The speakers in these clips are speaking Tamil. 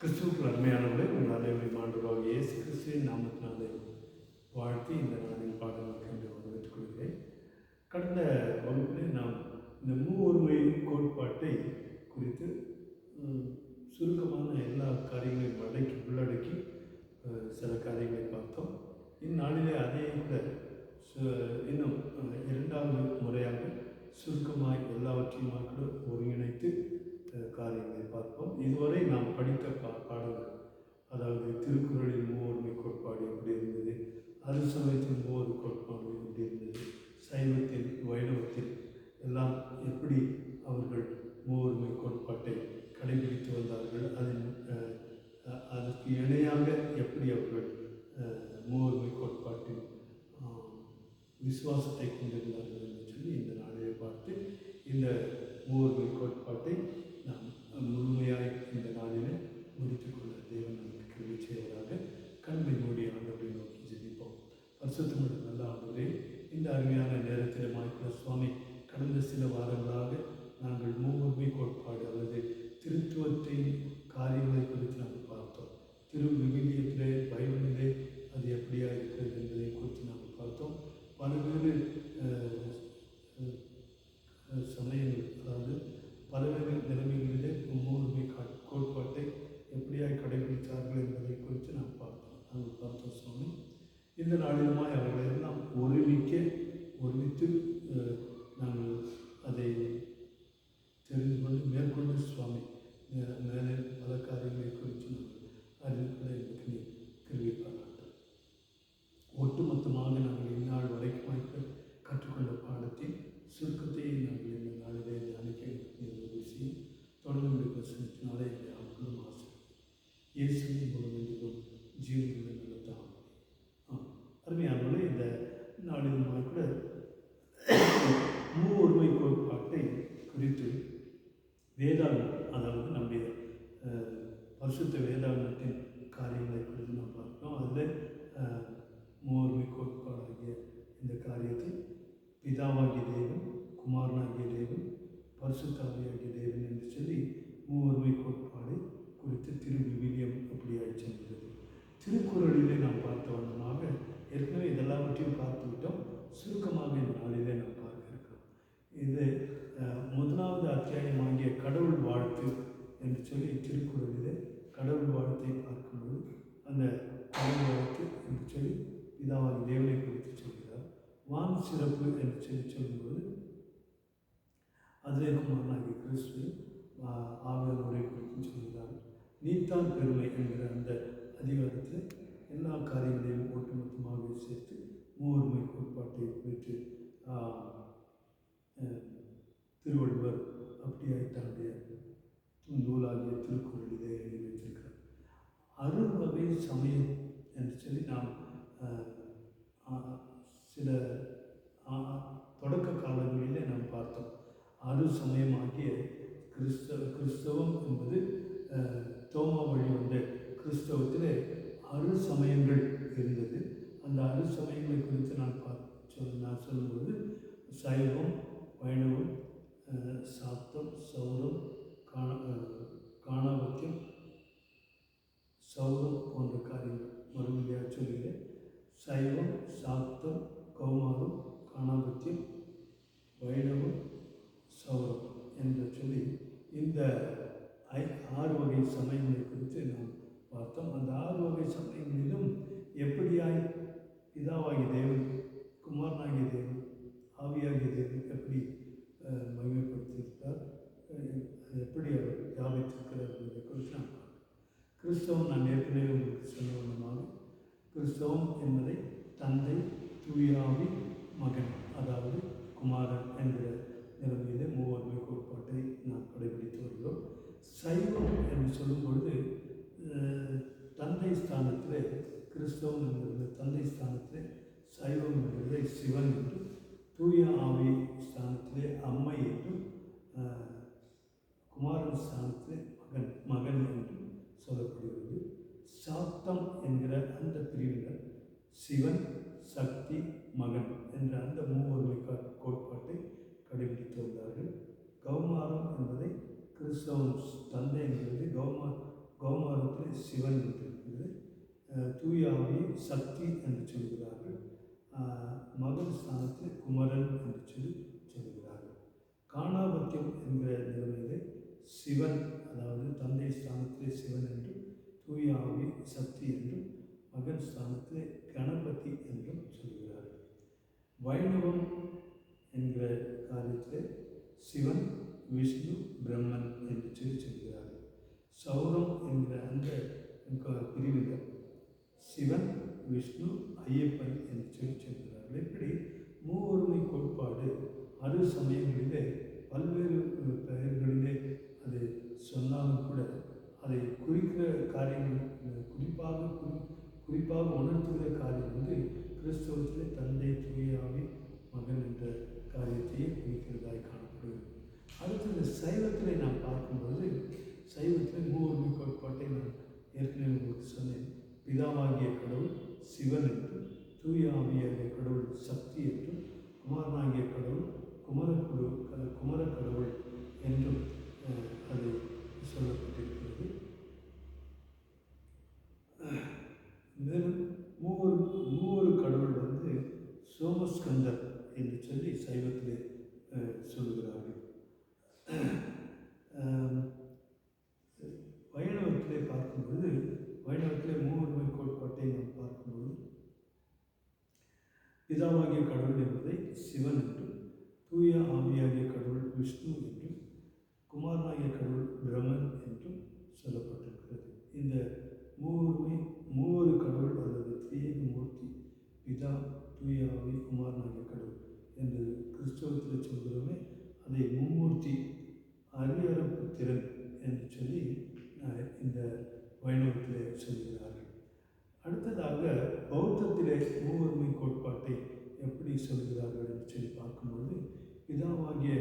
கிறிஸ்துவுக்கு அருமையானவர்களே, உங்கள் அனைவரையும் ஆண்டவராகிய இயேசு கிறிஸ்துவின் நாமத்தினாலே வாழ்த்தி இந்த நாளின் பாடலுக்கு என்று வரவேற்றுக் கொள்கிறேன். கடந்த வகுப்பிலே நாம் இந்த மூவொருமை கோட்பாட்டை குறித்து சுருக்கமான எல்லா காரியங்களையும் உள்ளடக்கி சில காரியங்களை பார்த்தோம். இந்நாளிலே அதே கூட இன்னும் இரண்டாவது முறையாக சுருக்கமாய் எல்லாவற்றையும் கூட ஒருங்கிணைத்து காரியங்களை பார்ப்போம். இதுவரை நாம் படித்த பாடங்கள், அதாவது திருக்குறளின் மூவொருமை கோட்பாடு எப்படி இருந்தது, அருசமயத்தின் மூவொரு கோட்பாடு எப்படி இருந்தது, சைவத்தில் வைணவத்தில் எல்லாம் எப்படி அவர்கள் மூவொருமை கோட்பாட்டை கடைபிடித்து வந்தார்கள், அதற்கு இணையாக எப்படி அவர்கள் மூவொருமை கோட்பாட்டில் விசுவாசத்தை கொண்டிருந்தார்கள் என்று சொல்லி இந்த நாளிலே பார்த்து இந்த மூவொருமை கோட்பாட்டை நாம் முழுமையாக இந்த நாளிலே முடித்துக்கொள்ள தேவன் நமக்கு கிருபை செய்வதாக. கண்மை மூடி ஆண்டவரை நோக்கி ஜெபிப்போம். பரிசுத்தமுள்ள நல்ல ஆண்டவரே, இந்த அருமையான நேரத்தில் மாய்க்குள்ள சுவாமி, கடந்த சில வாரங்களாக நாங்கள் மூவொருமை கோட்பாடு அல்லது திருத்துவத்தின் காரியங்களை குறித்து நாங்கள் பார்த்தோம். விவிலியத்திலே பைபிளிலே அது எப்படியா இருக்கிறது என்பதை குறித்து நாங்கள் பார்த்தோம். பல்வேறு சமயங்கள், அதாவது பல்வேறு நிலைமைகளிலே மூவொருமை கோட்பாட்டை எப்படியாய் கடைபிடித்தார்கள் என்பதை குறித்து நாங்கள் பார்த்தோம் சுவாமி. இந்த நாளிலுமாய் அவர்களை எல்லாம் ஒருமித்து நாங்கள் அதை தெரிந்து கொண்டு மேற்கொண்டு சுவாமி மேலே பல காரியங்களை குறித்து நாங்கள் அறிவிப்பதை எனக்கு நீ தெரிவிப்பார்கள். ஒட்டுமொத்தமாக நாங்கள் இந்நாள் வரைக்கும் கற்றுக்கொண்ட பாடத்தின் சுருக்கத்தை நாங்கள் இந்த நாளிலே தியானிக்க விஷயம் தொடர்ந்து பிரசனத்தினாலே அவர்களும் ஆசை இயேசுவின் மூலம் ஜீவன்களை நடத்தான். அருமையானவர்களே, இந்த நாளிலுமாக கூட மூவொருமை கோட்பாட்டை குறித்து வேதாகம், அதாவது நம்முடைய பரிசுத்த வேதாகத்தின் காரியங்களை குறித்து நாம் பார்த்தோம். அதில் மூவொருமை கோட்பாடாகிய இந்த காரியத்தை பிதாவாகிய தேவன், குமாரனாகிய தேவன், பரிசுத்தாவியாகிய தேவன் என்று சொல்லி மூவொருமை கோட்பாடு குறித்து விவிலியம் அப்படியாக சென்றது. திருக்குறளிலே நாம் பார்த்த வண்ணமாக ஏற்கனவே இதெல்லாவற்றையும் பார்த்து விட்டோம். சுருக்கமாக இந்த நாளிலே நாம் பார்க்க இருக்கிறோம். இது முதலாவது அத்தியாயமாகிய கடவுள் வாழ்த்து என்று சொல்லி திருக்குறளிலே கடவுள் வாழ்த்தை பார்க்கும்போது அந்த கடவுள் வாழ்த்து என்று சொல்லி பிதாவாகிய தேவனை குறித்து சொல்கிறார். வான் சிறப்பு என்று சொல்லி சொல்லும்போது அதிலே குமாரனாகிய கிறிஸ்து ஆவியானவரை குறித்து சொல்கிறார். நீத்தான் பெருமை என்கிற அந்த அதிகாரத்தில் எல்லா காரியங்களையும் ஒட்டுமொத்தமாக சேர்த்து மூவொருமை கோட்பாட்டை குறித்து திருவள்ளுவர் அப்படியாக தன்னுடைய நூலாகிய திருக்குறளிலே எழுதி வைத்திருக்கிறார். அறுவகை சமயம் என்று சொல்லி நாம் சில தொடக்க காலங்களிலே நாம் பார்த்தோம். அரு சமயமாகிய கிறிஸ்தவம் என்பது தோமா வழி வந்த கிறிஸ்தவத்திலே அரு சமயங்கள் இருந்தது. அந்த அரு சமயங்களை குறித்து நான் சொல்லும்போது சைவம், வைணவம், சாக்தம், சௌரம், காணாபத்தியம், சௌரம் போன்ற காரியங்கள் மறுபடியாக சொல்லுகிறேன். சைவம், சாக்தம், கௌமாரம், காணாபத்தியம், வைணவம், சௌரம் என்று சொல்லி இந்த 6 வகை சமயங்களை குறித்து நாம் பார்த்தோம். அந்த 6 வகை சமயங்களிலும் எப்படியாய் பிதாவாகிய தேவன், குமாரனாகிய தேவன், ஆவியாகிய தேவன் எப்படி மகிமைப்படுத்தியிருக்கிறார், எப்படி அவர் தியாகித்திருக்கிறார் என்பதை குறித்து நாம் கிறிஸ்தவம், நான் ஏற்கனவே உங்களுக்கு சொன்ன வண்ணமாக கிறிஸ்தவம் என்பதை தந்தை, தூயாவி, மகன், அதாவது குமாரன் என்கிற நிலைமையிலே மூவொருமை கோட்பாட்டை நாம் கடைபிடித்து வருகிறோம். சைவம் என்று சொல்லும் பொழுது தந்தை ஸ்தானத்திலே கிறிஸ்தவம் என்கிறது தந்தை ஸ்தானத்திலே, சைவம் என்கிறதை சிவன் என்றும், தூய ஆவி ஸ்தானத்திலே அம்மை என்றும், குமாரன் ஸ்தானத்திலே மகன் என்றும் சொல்லப்படுகிறது. சாத்தம் என்கிற அந்த பிரிவினர் சிவன், சக்தி, மகன் என்ற அந்த மூவொருமை கோட்பாட்டை கடைபிடித்து வந்தார்கள். கௌமாரம் என்பதை கிறிஸ்தவம் தந்தை என்கிறது கௌமாரத்தை சக்தி என்று சொல்கிறார்கள். மகன் ஸ்தானத்தில் குமரன் என்று சொல்கிறார்கள். காணாபத்தியம் என்கிற நிலைமையிலே சிவன், அதாவது தந்தை ஸ்தானத்திலே சிவன் என்றும், தூய ஆவி சக்தி என்றும், மகன் ஸ்தானத்திலே கணபதி என்றும் சொல்கிறார்கள். வைணவம் என்கிற காரியத்திலே சிவன், விஷ்ணு, பிரம்மன் என்று சொல்கிறார்கள். சௌரம் என்கிற அந்த பிரிவில் சிவன், விஷ்ணு, ஐயப்பன் என்று சொல்கிறார்கள். இப்படி மூவொருமை கோட்பாடு அறு சமயங்களிலே பல்வேறு பெயர்களிலே அது சொன்னாலும் கூட அதை குறிக்கிற காரியங்கள் குறிப்பாக உணர்த்துகிற காரியம் கிறிஸ்தவத்திலே தந்தை, தூய ஆவி, மகன் என்ற காரியத்தையே குறிக்கிறதாய் காணப்படுகிறது. அடுத்தது சைவத்திலே நாம் பார்க்கும்போது, சைவத்தில் மூவொருமை கோட்பாட்டை நான் ஏற்கனவே உங்களுக்கு சொன்னேன். பிதாவாகிய கடவுள் சிவன் என்றும், தூய ஆவியாகிய கடவுள் சக்தி என்றும், குமாரனாகிய கடவுள் குமர கடவுள் என்றும் அது சொல்லப்பட்டிருக்கிறது. மேலும் மூவொரு கடவுள் சோமஸ்கந்தர் என்று சொல்லி சைவத்திலே சொல்கிறார்கள். வைணவத்திலே பார்க்கும்போது, வைணவத்திலே மூவொருமை கோட்பாட்டை நாம் பார்க்கும்போது, பிதாவாகிய கடவுள் என்பதை சிவன் என்றும், தூய ஆவியாகிய கடவுள் விஷ்ணு என்றும், குமாரனாகிய கடவுள் பிரம்மன் என்றும் சொல்லப்பட்டிருக்கிறது. இந்த மூவொரு கடவுள் அல்லது திரியேக மூர்த்தி, பிதா, தூய ஆவி, குமாரனாகிய கடவுள் என்று கிறிஸ்தவத்தில் சொல்கிறோமே, அதை மும்மூர்த்தி அரியரப்பு திறன் என்று சொல்லி இந்த வைணவத்திலே சொல்கிறார்கள். அடுத்ததாக பௌத்தத்திலே மூவொருமை கோட்பாட்டை எப்படி சொல்கிறார்கள் என்று சொல்லி பார்க்கும்போது, பிதாவாகிய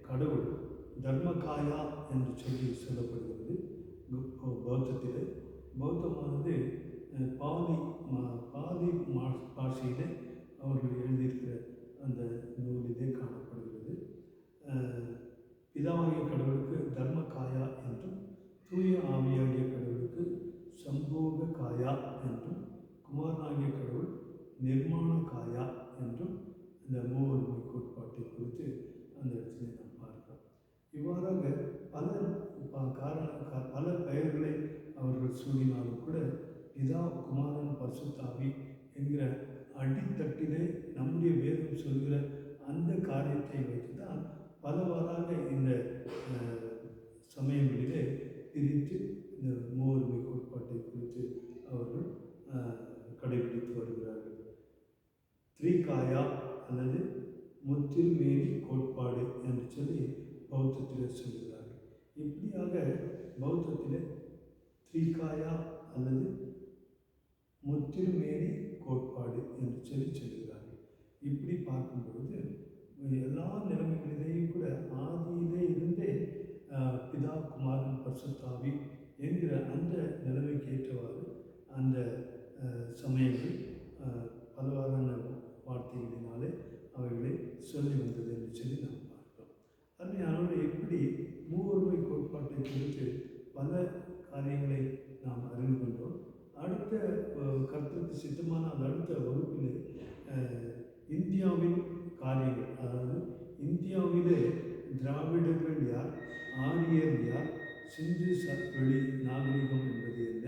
கடவுள் தர்மகாயா என்று சொல்லி சொல்லப்படுகிறது. பௌத்தத்திலே பௌத்தமானது பாலி பாஷையிலே அவர்கள் எழுதியிருக்கிற அந்த நூலிலே காணப்படுகிறது. பிதாவாகிய கடவுளுக்கு தர்மகாயா என்றும், தூய ஆவியாகிய கடவுளுக்கு சம்போக காயா என்றும், குமாரனாகிய கடவுள் நிர்மாண காயா என்றும் இந்த மூவொருமை கோட்பாட்டை குறித்து அந்த இடத்துல நாம் பார்க்கிறோம். இவ்வாறாக பல பெயர்களை அவர்கள் சூடினாலும் கூட பிதா, குமாரன், பரிசுத்தாவி என்கிற அடித்தட்டிலே நம்முடைய வேதம் சொல்கிற அந்த காரியத்தை வைத்து தான் பலவாறாக இந்த சமயங்களிலே பிரித்து இந்த மூவொருமை கோட்பாட்டை குறித்து அவர்கள் கடைபிடித்து வருகிறார்கள். திரிகாயா அல்லது முத்திருமேனி கோட்பாடு என்று சொல்லி பௌத்தத்தில் சொல்கிறார்கள். இப்படியாக பௌத்தத்தில் திரிகாயா அல்லது முத்திருமேனி கோட்பாடு என்று சொல்கிறார்கள். இப்படி பார்க்கும்பொழுது எல்லா நிலைமைகளிலேயும் கூட ஆதியிலே இருந்தே பிதா, குமாரன், பரிசுத்தாவி என்கிற அந்த நிலைமைக்கு ஏற்றவாறு அந்த சமயங்கள் பலவாறான வார்த்தைகளினாலே அவைகளை சொல்லி வந்தது என்று சொல்லி நாம் பார்க்கிறோம். அதனால எப்படி மூவொருமை கோட்பாட்டை குறித்து பல காரியங்களை நாம் அறிந்து கொண்டோம். அடுத்த கருத்துக்கு சித்தமான அந்த அடுத்த வகுப்பில் இந்தியாவின் காரியங்கள், அதாவது இந்தியாவிலே திராவிடர்கள் யார், ஆரியர் யார், சிந்து வெளி நாகரிகம் என்பது என்ன,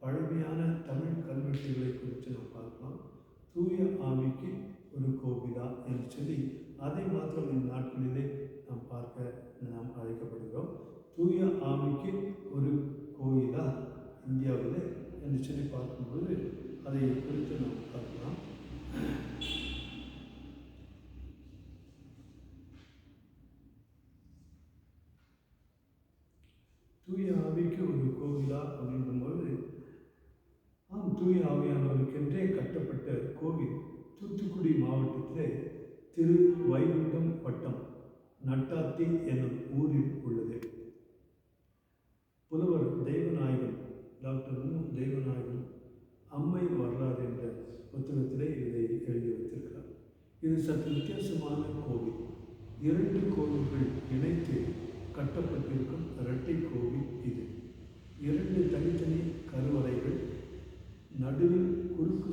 பழமையான தமிழ் கல்வெட்டுகளை குறித்து நாம் பார்க்கலாம். தூய ஆவிக்கு ஒரு கோவிலா என்று சொல்லி அதை மாத்திரம் இந்த நாட்களிலே நாம் நாம் அழைக்கப்படுகிறோம். தூய ஆவிக்கு ஒரு கோயிலா இந்தியாவில் என்று சொல்லி பார்க்கும்போது அதை குறித்து நாம் பார்க்கலாம். தூய ஆவிக்கு ஒரு கோவிலா அப்படிங்கும்போது, தூய ஆவியானவருக்கென்றே கட்டப்பட்ட கோவில் தூத்துக்குடி மாவட்டத்தில் திரு வைகுண்டம் வட்டம் நட்டாத்தி என்னும் ஊரில் உள்ளது. புலவர் தெய்வநாயகம், டாக்டர் தெய்வநாயகம் அம்மை வரலாறு என்ற புத்தகத்திலே இதை எழுதி வைத்திருக்கிறார். இது சற்று வித்தியாசமான கோவில். 2 கோவில்கள் இணைத்து கட்டப்பட்டிருக்கும் இரட்டை கோவில் இது. 2 தனித்தனி கருவறைகள், நடுவில் குறுக்கு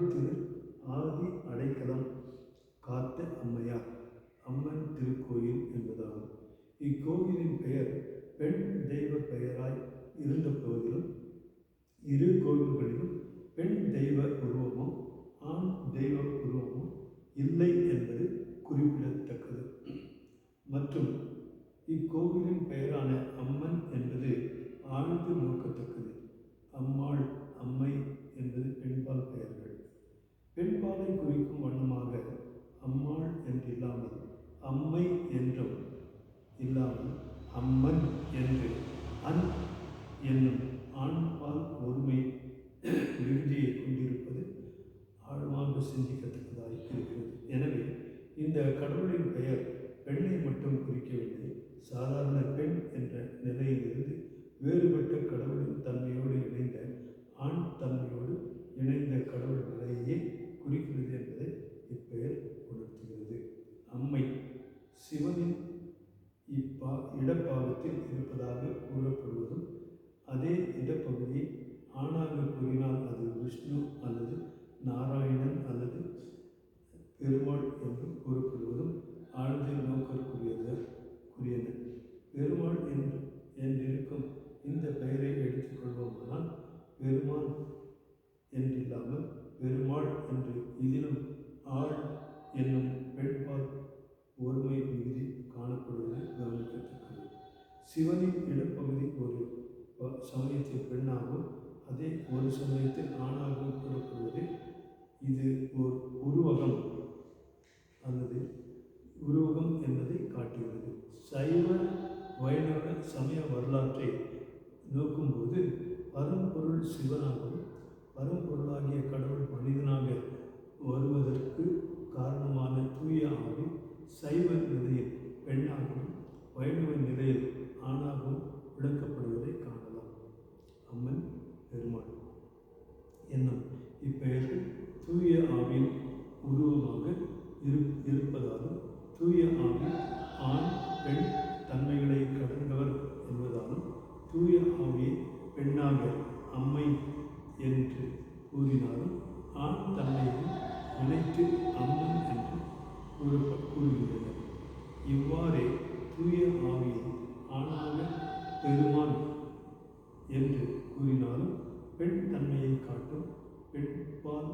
திரு ஆதி அடைக்கலம் காத்த அம்மையார் அம்மன் திருக்கோயில் என்பதாகும். இக்கோவிலின் பெயர் பெண் தெய்வ பெயராய் இருந்த போதிலும் இரு கோவில்களிலும் பெண் தெய்வ உருவமும் ஆண் தெய்வ உருவமும் இல்லை என்பது குறிப்பிடத்தக்கது. மற்றும் இக்கோவிலின் பெயரான அம்மன் என்பது ஆழ்ந்து நோக்கத்தக்கது. அம்மாள், அம்மை என்பது பெண்பால் பெயர்கள். பெண்பாலை குறிக்கும் வண்ணமாக அம்மாள் என்றில்லாமல் அம்மை என்றும் இல்லாமல் அம்மன் என்று அன் என்னும் ஆண்பால் ஒருமை விருதியை கொண்டிருப்பது ஆழமாக சிந்திக்கத்தக்கதாக இருக்கிறது. எனவே இந்த கடவுளின் பெயர் பெண்ணை மட்டும் குறிக்கவில்லை, சாதாரண பெண் என்ற நிலையிலிருந்து வேறுபட்ட கடவுளின் தன்மையோடு இணைந்த ஆண் தன்மையோடு இணைந்த கடவுள் நிலையே குறிக்கிறது என்பதை இப்பெயர் உணர்த்துகிறது. அம்மை சிவனின் இடப்பாகத்தில் இருப்பதாக கூறப்படுவதும், அதே இடப்பகுதியை ஆணாக கூறினால் அது விஷ்ணு அல்லது நாராயணன் அல்லது பெருமாள் என்றும் கூறப்படுவதும் ஆழ்ந்த நோக்கற்குரியன. பெருமாள் என்றிருக்கும் இந்த பெயரை எடுத்துக்கொள்வோமானால் பெருமான் என்றில்லாமல் பெருமாள் என்று இதிலும் ஆள் என்னும் பெண்பால் ஒருமை விகுதி காணப்படுவது கவனிக்கத்தக்கது. சிவனின் இடப்பகுதி ஒரு சமயத்தில் பெண்ணாகவும் அதே ஒரு சமயத்தில் ஆணாகவும் கூறப்படுவது இது ஒரு உருவகம் என்பதை காட்டுகிறது. சைவ வைணவ சமய வரலாற்றை நோக்கும்போது பரம்பொருள் சிவனாகவும் பரம்பொருளாகிய கடவுள் மனிதனாக வருவதற்கு காரணமான தூய ஆவி சைவ நிலையில் பெண்ணாகவும் வைணவ நிலையில் ஆணாகவும் விளக்கப்படுவதை காணலாம். அம்மன், பெருமாள் என்னும் இப்பெயர்கள் தூய ஆவியின் உருவமாக இருப்பதாலும் தூய ஆவி ஆண் பெண் தன்மைகளை கடந்தவர் என்பதாலும் தூய ஆவியை பெண்ணாக அம்மை என்று கூறினாலும் ஆண் தன்மையும் இணைத்து அம்மன் என்று கூறுகின்றனர். இவ்வாறே தூய ஆவியை ஆணாக பெருமான் என்று கூறினாலும் பெண் தன்மையை காட்டும் பெண்பால்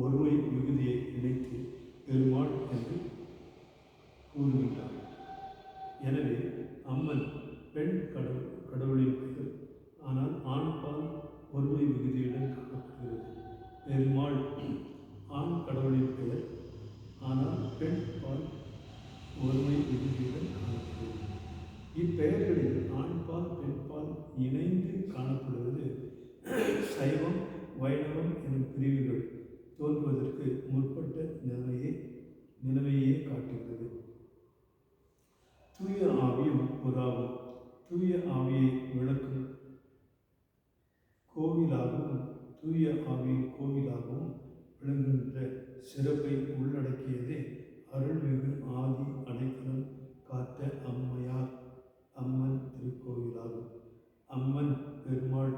ஒருமை மிகுதியை இணைத்து பெருமாள் என்று கூறுகின்றார். எனவே அம்மன் பெண் கடவுளின் பெயர், ஆனால் ஆண்பால் ஒருமை விகுதியுடன் காணப்படுகிறது. பெருமாள் ஆண் கடவுளின் பெயர், ஆனால் பெண் பால் ஒருமை விகுதியுடன் காணப்படுகிறது. இப்பெயர்களில் ஆண்பால் பெண்பால் இணைந்து காணப்படுவது சைவம் வைணவம் எனும் பிரிவுகள் தோன்றுவதற்கு முற்பட்ட நிலைமையே காட்டுகிறது. தூய ஆவியும் புறாவும் தூய ஆவியை விளக்கும் கோவிலாகவும் தூய ஆவியின் கோவிலாகவும் விளங்குகின்ற சிறப்பை உள்ளடக்கியதே அருள்மிகு ஆதி அடைக்கலம் காத்த அம்மையார் அம்மன் திருக்கோவிலாகும். அம்மன், பெருமாள்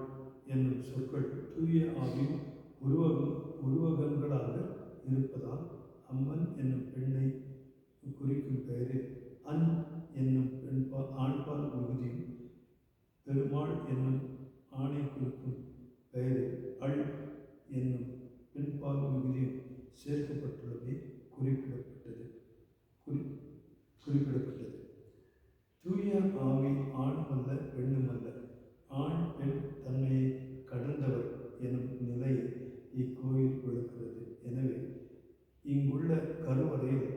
என்னும் சொற்கள் தூய ஆவின் உருவகங்களாக இருப்பதால் அம்மன் என்னும் பெண்ணை குறிக்கும் பெயரில் அன் என்னும் ஆண்பால் மிகுதியும் பெருமாள் என்னும் ஆணை குறிக்கும் பெயரில் அள் என்னும் பெண்பால் மிகுதியும் சேர்க்கப்பட்டுள்ளதை குறிப்பிடப்பட்டது. தூய ஆவி ஆணுமல்ல பெண்ணுமல்ல, ஆண் பெண் தன்மையை கடந்தவர் எனும் நிலையை இக்கோயில் விளக்குகிறது. எனவே இங்குள்ள கருவறையில்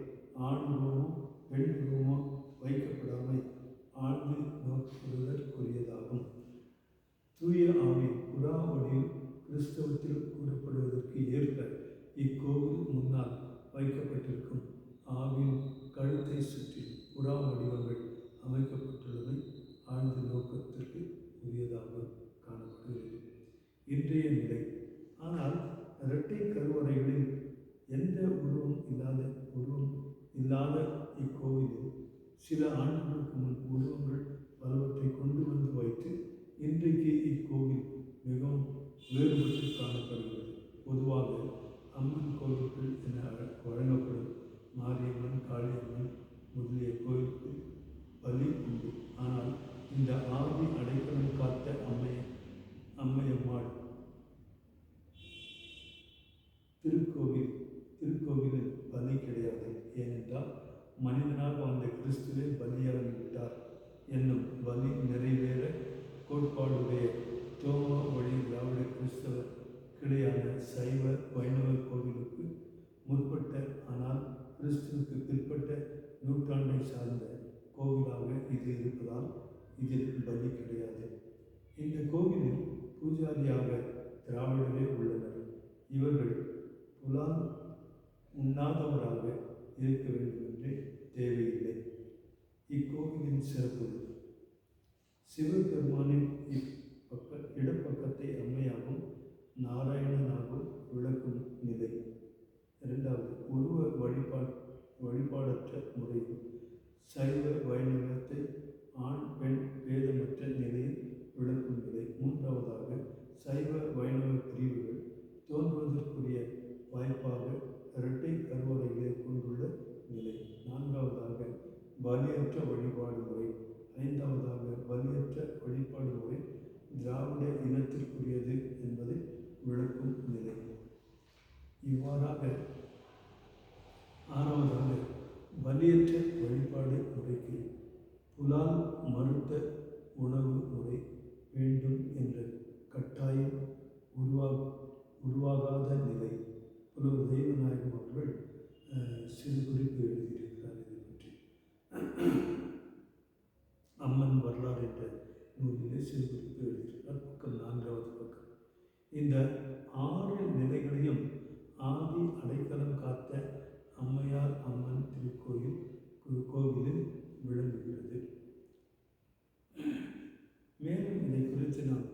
ஆண் உருவமும் பெண் உருவமும் வைக்கப்படாமல் ஆழ்ந்து நோக்குவதற்குரியதாகும். தூய ஆவி புறா வடிவில் கிறிஸ்தவத்தில் கூறப்படுவதற்கு ஏற்ப இக்கோவில் முன்னால் வைக்கப்பட்டிருக்கும் ஆவின் கழுத்தை சுற்றி புறா வடிவங்கள் அமைக்கப்பட்டுள்ளதை ஆழ்ந்த நோக்கத்திற்கு உரியதாக காணப்படுகிறது. இன்றைய நிலை ஆனால் இரட்டை கருவறைகளில் எந்த உருவம் இல்லாத இக்கோவிலில் சில ஆண்டுகளுக்கு முன் உருவங்கள் பலவற்றை கொண்டு வந்து வைத்து இன்றைக்கு இக்கோவில் மிகவும் வேறுபட்டு காணப்படுகிறது. பொதுவாக அம்மன் கோவில்கள் என வழங்கப்படும் மாரியம்மன், காளியம்மன் முதலிய கோயிலுக்கு பலி உண்டு. ஆனால் இந்த ஆவி அடைக்கலம் காத்த அம்மையம்மாள் திருக்கோவிலில் பலி கிடையாது. ஏனென்றால் மனிதனாக வந்த கிறிஸ்துவே பலியாகிவிட்டார் என்னும் பலி நிறைவேற கோட்பாடுடைய தோமா வழி திராவிட கிறிஸ்தவ கிடையான சைவ வைணவ கோவிலுக்கு முற்பட்ட, ஆனால் கிறிஸ்துவுக்கு பிற்பட்ட நூற்றாண்டை சார்ந்த கோவிலாக இது இருப்பதால் இதில் பலி கிடையாது. இந்த கோவிலில் பூஜாரியாக திராவிடரே உள்ளனர். இவர்கள் புலால் உண்ணாதவராக இருக்க வேண்டும் என்றே தேவையில்லை. இக்கோவிலின் சிறப்பு: சிவபெருமானின் இடப்பக்கத்தை அம்மையாகவும் நாராயணனாகவும் விளக்கும் நிலை. இரண்டாவது, உருவ வழிபாடற்ற முறையில் சைவ வைணவத்தை ஆண் பெண் பேதமற்ற நிலையில் விளக்கும் நிலை. மூன்றாவதாக, சைவ வைணவ பிரிவுகள் தோன்றுவதற்குரிய வாய்ப்பாக இரட்டை கருவறைகளை கொண்டுள்ள நிலை. நான்காவதாக, பலியற்ற வழிபாடு முறை. ஐந்தாவதாக, பலியற்ற வழிபாடு முறை திராவிட இனத்திற்குரியது என்பதை விளக்கும் நிலை. இவ்வாறாக ஆறாவதாக, பலியற்ற வழிபாடு முறைக்கு புலால் மறுத்த உணவு முறை வேண்டும் என்ற கட்டாயம் உருவாகாத நிலை. புலவர் தெய்வநாயகம் அவர்கள் சிறு குறிப்பு எழுதியிருக்கிறார். இதை பற்றி அம்மன் வரலாறு என்ற நூலிலே சிறு குறிப்பு எழுதியிருக்கிறார். பக்கம் 4வது பக்கம். இந்த 6 நிலைகளையும் ஆதி அடைக்கலம் காத்த அம்மையார் அம்மன் கோவிலில் விளங்குகிறது. மேலும் இதை குறித்து நாம்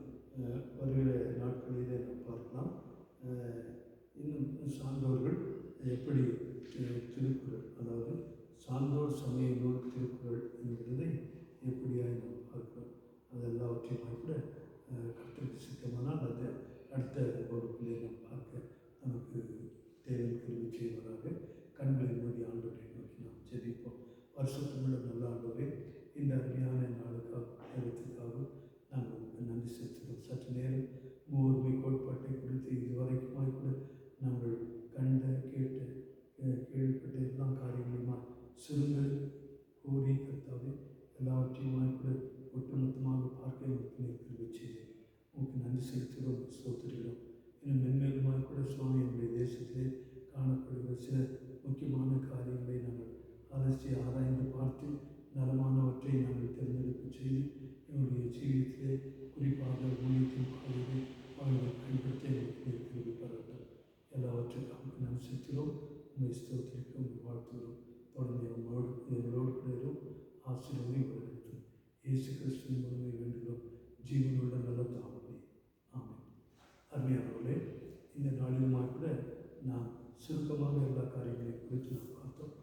வருகிற நாட்களிலே நாம் பார்க்கலாம். இன்னும் சான்றோர்கள் எப்படி திருக்குறள், அதாவது சான்றோர் சமய நூல் திருக்குறள் என்கிறதை எப்படியாக நாம் பார்க்கிறோம். அது எல்லாவற்றையும் கூட கற்றுக்கு சித்தமானால் அது அடுத்த வகுப்பிலே நாம் பார்க்க நமக்கு தேவை கல்வி செய்வதாக. கண்களை மூடி ஆண்டவரை நோக்கி நாம் ஜெபிப்போம். வருஷத்துக்குள்ள நல்ல ஆண்டவரே, இந்த அருமையான நாளுக்காக நேரத்துக்காக நாங்கள் உங்களுக்கு நன்றி செலுத்துகிறோம். சற்று நேரம் மூர்மை கோட்பாட்டை குறித்து இதுவரைக்குமாய் கூட நாங்கள் கண்ட கேட்ட கேள்விப்பட்ட எல்லா காரியங்களுமா சுருங்க கூறி கர்த்தாவே எல்லாவற்றையுமாய் கூட ஒட்டுமொத்தமாக பார்க்க உங்களுக்கு செய்து உங்களுக்கு நன்றி செலுத்துகிறோம், ஸ்தோத்திரிக்கிறோம். இன்னும் மென்மேலுமாய் கூட சுவாமி என்னுடைய தேசத்திலே காணப்படுகிற சில முக்கியமான காரியங்களை நாங்கள் அலசி ஆராய்ந்து பார்த்து நலமானவற்றை நாங்கள் தேர்ந்தெடுப்பு செய்து என்னுடைய ஜீவியத்திலே குறிப்பாக ஊழியத்தின் பாதையை அவர்கள் பயன்படுத்த எங்களுக்கு விருப்பப்படட்டும். எல்லாவற்றுக்கும் நாம் செலுத்துகிறோம். உண்மை ஸ்தோத்திரிக்கிறோம், வாழ்த்துகிறோம். தொடர்ந்து எங்களோடு கூட ஆசீர்வாதம் வருகிறோம். இயேசு கிறிஸ்துவின் மூலமே வேண்டுகிறோம், ஜீவனுள்ள நல்ல தாமரை. ஆமென். அருமையானவர்களே, இந்த நாளிலுமா கூட நாம் சுருக்கமாக எல்லா காரியங்களையும் குறித்து நாம் பார்த்தோம்.